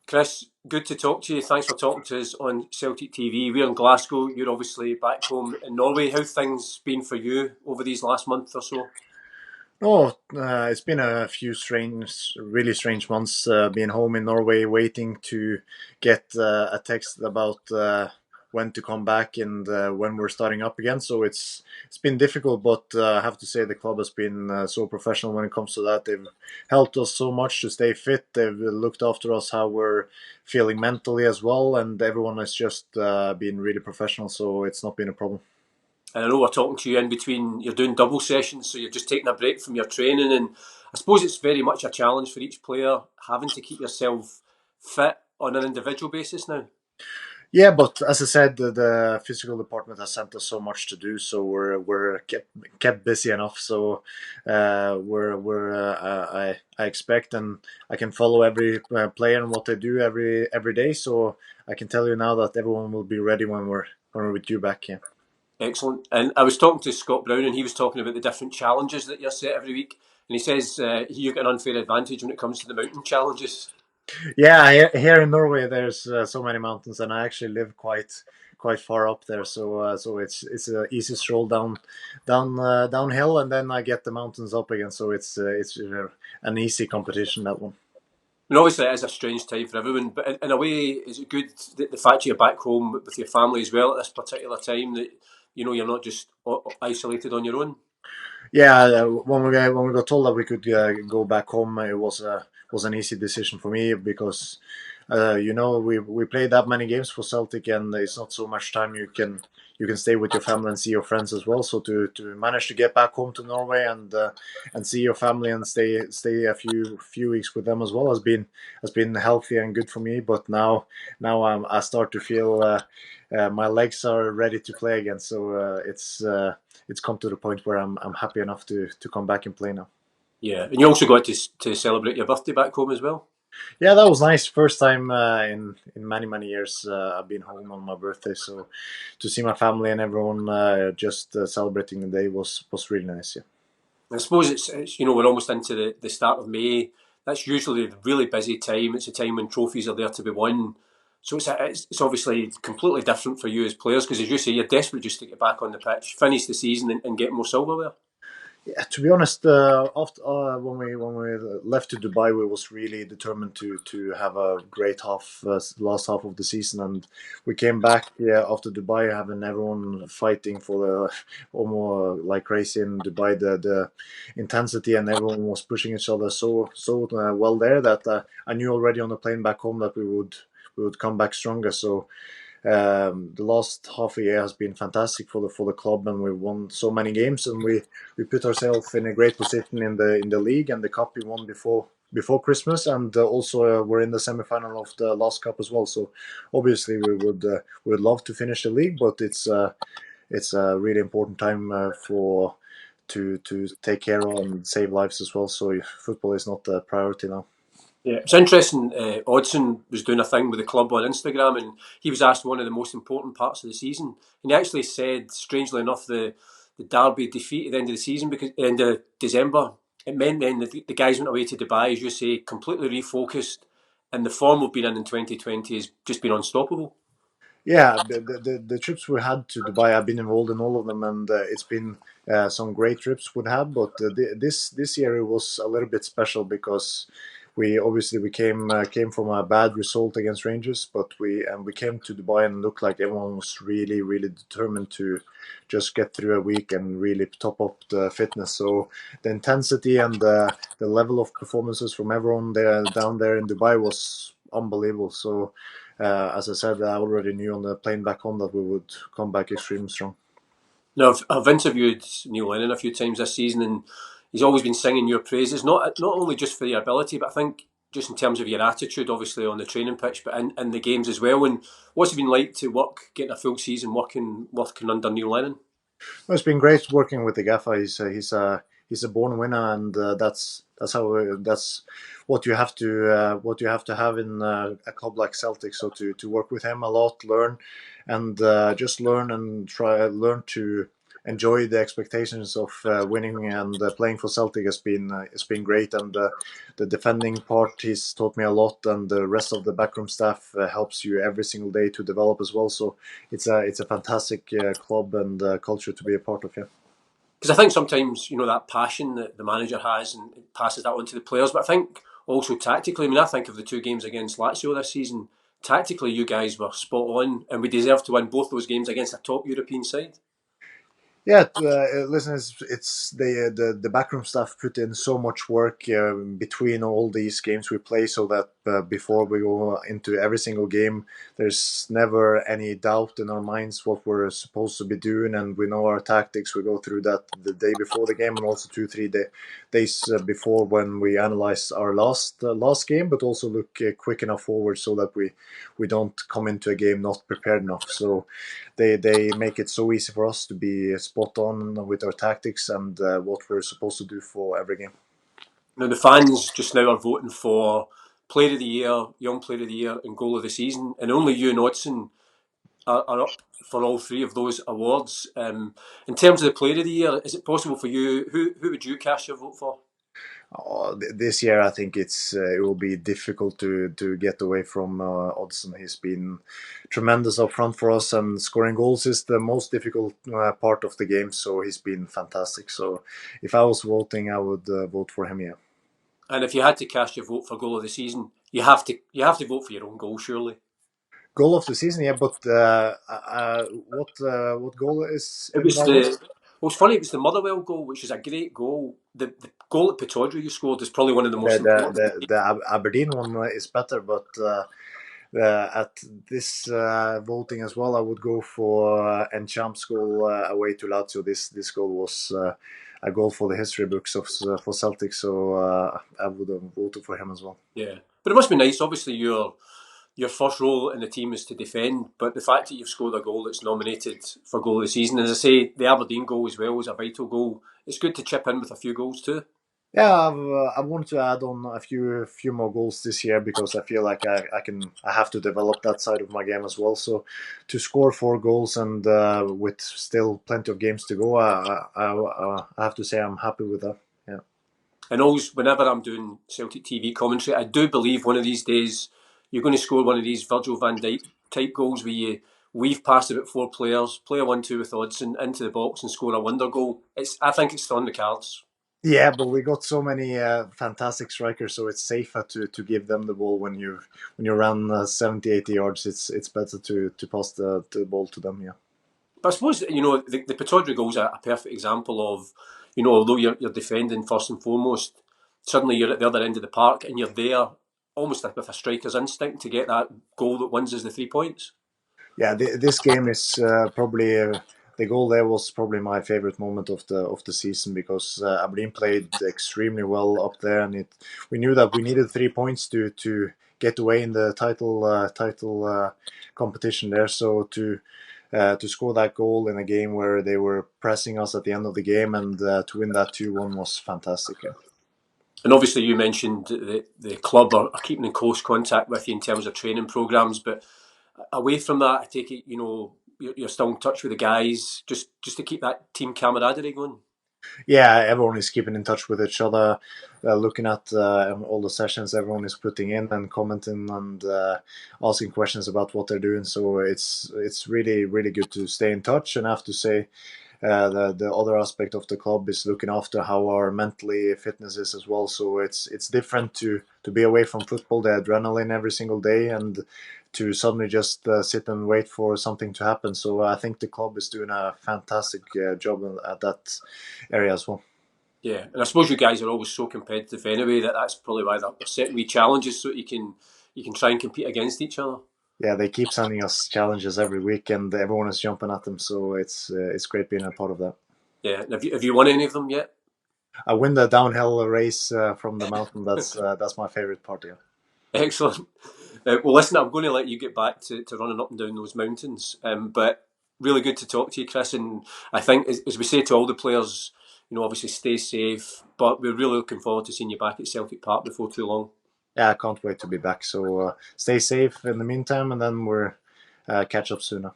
Chris, good to talk to you. Thanks for talking to us on Celtic TV. We're in Glasgow. You're obviously back home in Norway. How things been for you over these last month or so? Oh, it's been a few really strange months being home in Norway, waiting to get a text about when to come back and when we're starting up again. So it's been difficult, but I have to say the club has been so professional when it comes to that. They've helped us so much to stay fit. They've looked after us how we're feeling mentally as well, and everyone has just been really professional. So it's not been a problem. And I know we're talking to you in between. You're doing double sessions, so you're just taking a break from your training. And I suppose it's very much a challenge for each player having to keep yourself fit on an individual basis now. Yeah, but as I said, the physical department has sent us so much to do, so we're kept busy enough. So I expect, and I can follow every player and what they do every day. So I can tell you now that everyone will be ready when we're with you back here. Excellent. And I was talking to Scott Brown, and he was talking about the different challenges that you're set every week. And he says you get an unfair advantage when it comes to the mountain challenges. Yeah, here in Norway, there's so many mountains, and I actually live quite far up there. So it's an easy stroll downhill, and then I get the mountains up again. So it's an easy competition, that one. And obviously, it is a strange time for everyone, but in a way, is it good that the fact you're back home with your family as well at this particular time that you're not just isolated on your own? Yeah, when we got told that we could go back home, it was an easy decision for me because we played that many games for Celtic, and it's not so much time you can stay with your family and see your friends as well. So to manage to get back home to Norway and see your family and stay a few weeks with them as well has been healthy and good for me. But now I start to feel my legs are ready to play again. So it's come to the point where I'm happy enough to come back and play now. Yeah, and you also got to celebrate your birthday back home as well. Yeah, that was nice. First time in many years I've been home on my birthday, so to see my family and everyone just celebrating the day was really nice. Yeah. I suppose it's we're almost into the start of May. That's usually a really busy time. It's a time when trophies are there to be won. So it's obviously completely different for you as players because, as you say, you're desperate just to get back on the pitch, finish the season, and get more silverware. Yeah, to be honest, after when we left to Dubai, we was really determined to have a great last half of the season, and we came back, yeah, after Dubai, having everyone fighting for the almost like crazy in Dubai. The intensity and everyone was pushing each other so well there that I knew already on the plane back home that we would come back stronger. So the last half a year has been fantastic for the club, and we've won so many games, and we put ourselves in a great position in the league and the cup we won before Christmas, and also we're in the semi-final of the last cup as well. So obviously we would love to finish the league, but it's a really important time for to take care of and save lives as well. So football is not a priority now. Yeah, it's interesting. Odson was doing a thing with the club on Instagram, and he was asked one of the most important parts of the season, and he actually said, strangely enough, the Derby defeat at the end of the season because end of December, it meant then the guys went away to Dubai, as you say, completely refocused, and the form we've been in 2020 has just been unstoppable. Yeah, the trips we had to Dubai, I've been involved in all of them, and it's been some great trips we had. But this year it was a little bit special because we came from a bad result against Rangers, but we came to Dubai and looked like everyone was really determined to just get through a week and really top up the fitness. So the intensity and the level of performances from everyone there down there in Dubai was unbelievable. So as I said, I already knew on the plane back home that we would come back extremely strong. Now, I've interviewed Neil Lennon a few times this season, and he's always been singing your praises, not only just for your ability, but I think just in terms of your attitude, obviously on the training pitch, but in the games as well. And what's it been like to getting a full season working under Neil Lennon? Well, it's been great working with the gaffer. He's a born winner, and that's what you have to have in a club like Celtic. So to work with him a lot, learn, and just learn and learn to enjoy the expectations of winning and playing for Celtic has been great. And the defending part, he's taught me a lot, and the rest of the backroom staff helps you every single day to develop as well. So it's a fantastic club and culture to be a part of. Yeah. Because I think sometimes, that passion that the manager has and it passes that on to the players. But I think also tactically, I mean, I think of the two games against Lazio this season. Tactically, you guys were spot on, and we deserve to win both those games against a top European side. Yeah, listen, it's the backroom staff put in so much work between all these games we play, so that before we go into every single game, there's never any doubt in our minds what we're supposed to be doing, and we know our tactics. We go through that the day before the game, and also 2 3 days before when we analyze our last game, but also look quick enough forward so that we don't come into a game not prepared enough. So they make it so easy for us to be spot on with our tactics and what we're supposed to do for every game. Now, the fans just now are voting for Player of the Year, Young Player of the Year, and Goal of the Season, and only you and Hodgson are up for all three of those awards. In terms of the Player of the Year, is it possible for you? Who would you cast your vote for? This year, I think it will be difficult to get away from Oddsson. He's been tremendous up front for us, and scoring goals is the most difficult part of the game. So he's been fantastic. So if I was voting, I would vote for him. Yeah. And if you had to cast your vote for Goal of the Season, you have to vote for your own goal, surely. Goal of the season, yeah. But what goal is It in was that one? the. Well, it's funny. It was the Motherwell goal, which is a great goal. The goal at Pittodrie you scored is probably one of the most important. The Aberdeen one is better, but at this voting as well, I would go for Enchamp's goal away to Lazio. This goal was a goal for the history books of for Celtic, so I would have voted for him as well. Yeah, but it must be nice. Obviously, your first role in the team is to defend, but the fact that you've scored a goal that's nominated for goal of the season, as I say, the Aberdeen goal as well was a vital goal. It's good to chip in with a few goals too. Yeah, I wanted to add on a few more goals this year because I feel like I have to develop that side of my game as well. So to score 4 goals and with still plenty of games to go, I have to say I'm happy with that. Yeah. And always, whenever I'm doing Celtic TV commentary, I do believe one of these days you're going to score one of these Virgil van Dijk type goals where you weave past about four players, play a 1-2 with odds, and into the box and score a wonder goal. I think it's on the cards. Yeah, but we got so many fantastic strikers, so it's safer to give them the ball when you run 70, 80 yards. It's better to pass the ball to them. Yeah. But I suppose the Pittodrie goal is a perfect example of although you're defending first and foremost, suddenly you're at the other end of the park and you're there almost like with a striker's instinct to get that goal that wins us the 3 points. Yeah, this game is probably the goal there was probably my favorite moment of the season because Aberdeen played extremely well up there, and we knew that we needed 3 points to get away in the title competition there. So to score that goal in a game where they were pressing us at the end of the game and to win that 2-1 was fantastic. Yeah. And obviously, you mentioned the club are keeping in close contact with you in terms of training programs. But away from that, I take it you're still in touch with the guys just to keep that team camaraderie going. Yeah, everyone is keeping in touch with each other, looking at all the sessions everyone is putting in and commenting and asking questions about what they're doing. So it's really really good to stay in touch. And I have to say, the other aspect of the club is looking after how our mentally fitness is as well. So it's different to be away from football, the adrenaline every single day, and to suddenly just sit and wait for something to happen. So I think the club is doing a fantastic job at that area as well. Yeah, and I suppose you guys are always so competitive anyway that's probably why they're setting wee challenges so you can try and compete against each other. Yeah, they keep sending us challenges every week, and everyone is jumping at them. So it's great being a part of that. Yeah, and have you won any of them yet? I win the downhill race from the mountain. That's my favorite part. Yeah. Excellent. Well, listen, I'm going to let you get back to running up and down those mountains. But really good to talk to you, Chris. And I think, as we say to all the players, obviously stay safe. But we're really looking forward to seeing you back at Celtic Park before too long. Yeah, I can't wait to be back. So stay safe in the meantime, and then we're catch up sooner.